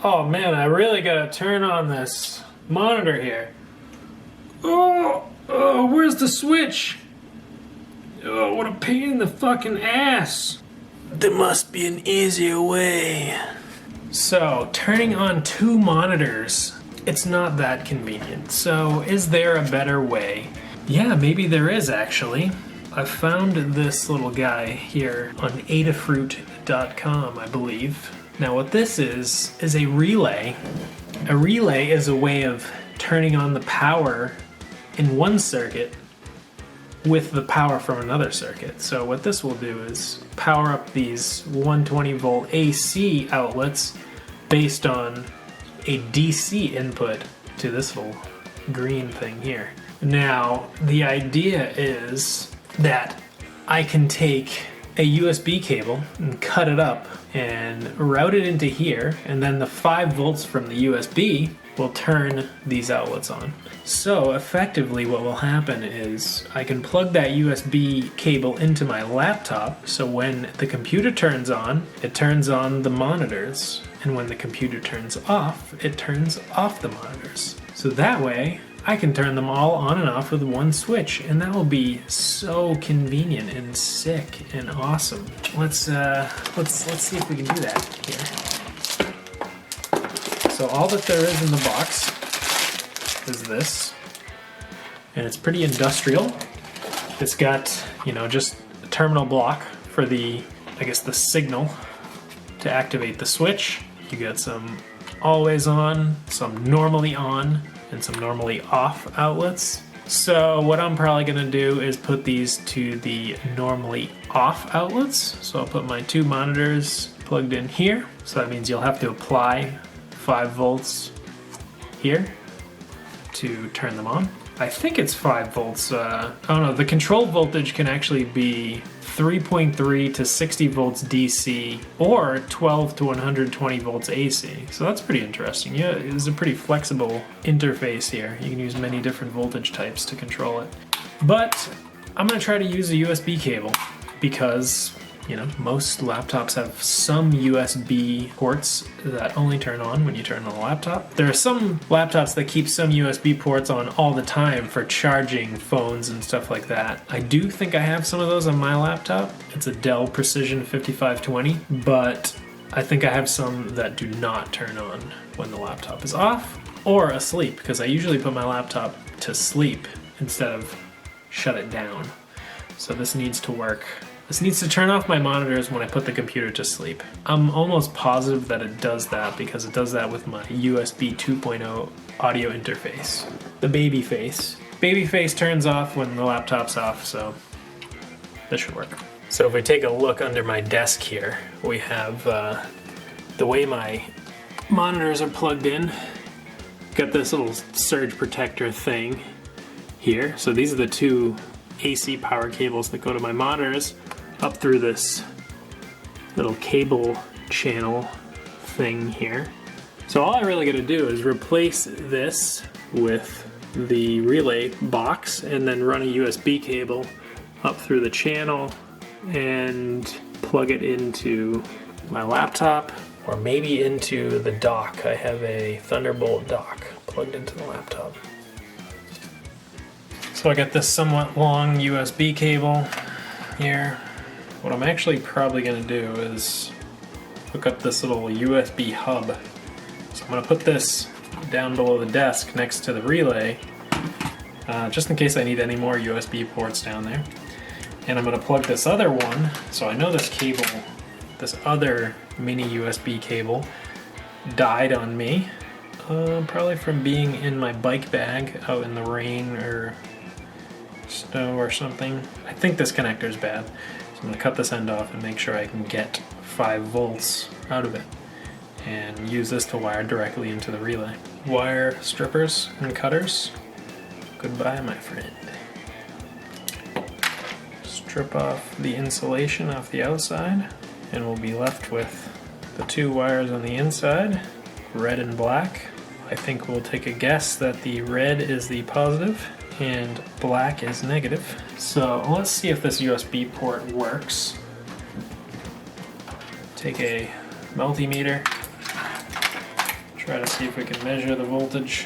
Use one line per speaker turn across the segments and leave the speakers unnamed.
Oh man, I really gotta turn on this monitor here. Oh, where's the switch? Oh, what a pain in the fucking ass. There must be an easier way. So, turning on two monitors, it's not that convenient. So, is there a better way? Yeah, maybe there is actually. I found this little guy here on adafruit.com, I believe. Now what this is a relay. A relay is a way of turning on the power in one circuit with the power from another circuit. So what this will do is power up these 120 volt AC outlets based on a DC input to this little green thing here. Now, the idea is that I can take a USB cable and cut it up and route it into here, and then the 5 volts from the USB will turn these outlets on. So effectively what will happen is I can plug that USB cable into my laptop, so when the computer turns on, it turns on the monitors, and when the computer turns off, it turns off the monitors. So that way, I can turn them all on and off with one switch, and that will be so convenient and sick and awesome. Let's see if we can do that here. So all that there is in the box is this, and it's pretty industrial. It's got, just a terminal block for the signal to activate the switch. You got some always on, some normally on, and some normally off outlets. So what I'm probably gonna do is put these to the normally off outlets. So I'll put my two monitors plugged in here. So that means you'll have to apply 5 volts here to turn them on. I think it's 5 volts. I don't know, the control voltage can actually be 3.3 to 60 volts DC or 12 to 120 volts AC. So that's pretty interesting. Yeah, it's a pretty flexible interface here. You can use many different voltage types to control it. But I'm gonna try to use a USB cable because most laptops have some USB ports that only turn on when you turn on the laptop. There are some laptops that keep some USB ports on all the time for charging phones and stuff like that. I do think I have some of those on my laptop. It's a Dell Precision 5520, but I think I have some that do not turn on when the laptop is off or asleep, because I usually put my laptop to sleep instead of shut it down. So this needs to work. This needs to turn off my monitors when I put the computer to sleep. I'm almost positive that it does that because it does that with my USB 2.0 audio interface. The baby face. Baby face turns off when the laptop's off, so this should work. So if we take a look under my desk here, we have the way my monitors are plugged in. Got this little surge protector thing here. So these are the two AC power cables that go to my monitors up through this little cable channel thing here. So all I really gotta do is replace this with the relay box and then run a USB cable up through the channel and plug it into my laptop or maybe into the dock. I have a Thunderbolt dock plugged into the laptop. So I got this somewhat long USB cable here. What I'm actually probably going to do is hook up this little USB hub. So I'm going to put this down below the desk next to the relay, just in case I need any more USB ports down there. And I'm going to plug this other one. So I know this cable, this other mini USB cable, died on me, probably from being in my bike bag out in the rain or snow or something. I think this connector is bad. So I'm going to cut this end off and make sure I can get 5 volts out of it and use this to wire directly into the relay. Wire strippers and cutters, goodbye my friend. Strip off the insulation off the outside and we'll be left with the two wires on the inside, red and black. I think we'll take a guess that the red is the positive and black is negative. So let's see if this USB port works. Take a multimeter, Try to see if we can measure the voltage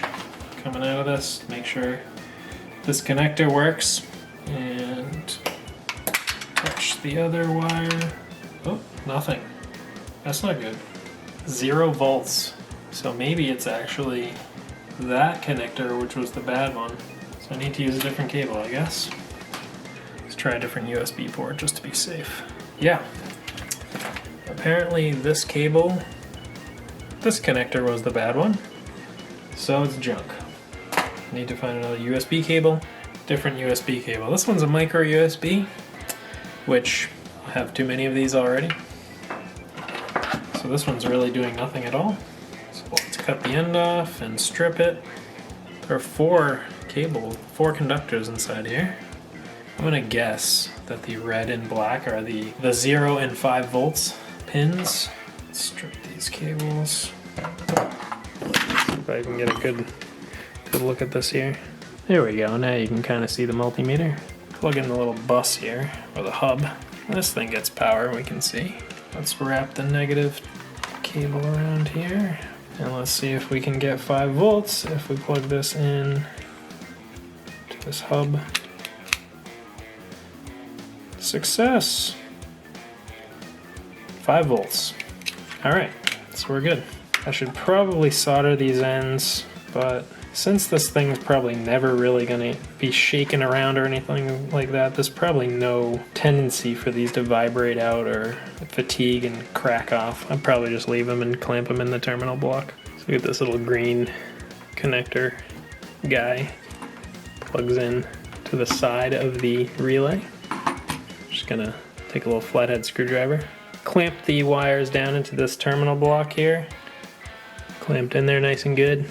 coming out of this, make sure this connector works, and touch the other wire. Oh, nothing. That's not good. 0 volts. So maybe it's actually that connector which was the bad one. So I need to use a different cable, I guess. Let's try a different USB port just to be safe. Yeah. Apparently this cable, this connector was the bad one. So it's junk. Need to find another USB cable, different USB cable. This one's a micro USB, which I have too many of these already. So this one's really doing nothing at all. So let's cut the end off and strip it. There are 4 conductors inside here. I'm gonna guess that the red and black are the 0 and 5 volts pins. Let's strip these cables. See if I can get a good look at this here. There we go, now you can kind of see the multimeter. Plug in the little bus here, or the hub. This thing gets power, we can see. Let's wrap the negative cable around here. And let's see if we can get 5 volts if we plug this in to this hub. Success! 5 volts. Alright, so we're good. I should probably solder these ends, but since this thing's probably never really gonna be shaken around or anything like that, there's probably no tendency for these to vibrate out or fatigue and crack off. I'd probably just leave them and clamp them in the terminal block. So we get this little green connector guy, plugs in to the side of the relay. Just gonna take a little flathead screwdriver, clamp the wires down into this terminal block here, clamped in there nice and good.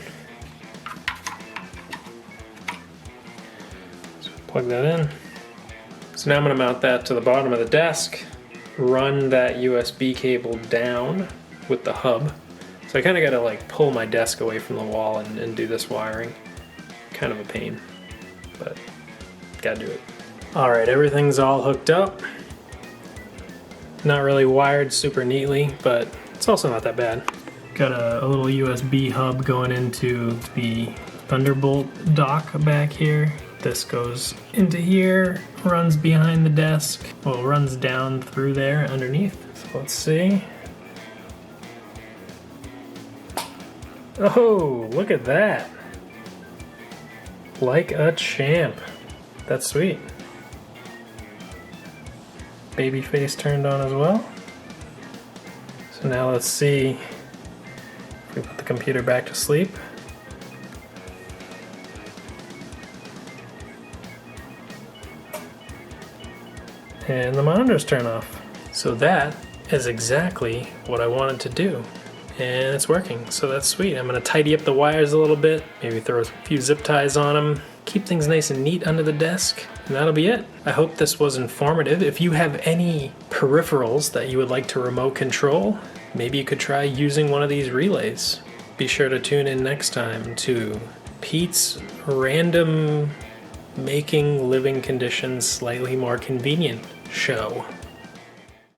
Plug that in. So now I'm going to mount that to the bottom of the desk, run that USB cable down with the hub. So I kind of got to like pull my desk away from the wall and do this wiring. Kind of a pain, but gotta do it. Alright, everything's all hooked up. Not really wired super neatly, but it's also not that bad. Got a little USB hub going into the Thunderbolt dock back here. This goes into here, runs behind the desk, well, runs down through there underneath. So let's see. Oh, look at that. Like a champ. That's sweet. Baby face turned on as well. So now let's see if we put the computer back to sleep. And the monitors turn off. So that is exactly what I wanted to do. And it's working, so that's sweet. I'm gonna tidy up the wires a little bit, maybe throw a few zip ties on them, keep things nice and neat under the desk, and that'll be it. I hope this was informative. If you have any peripherals that you would like to remote control, maybe you could try using one of these relays. Be sure to tune in next time to Pete's random making living conditions slightly more convenient show.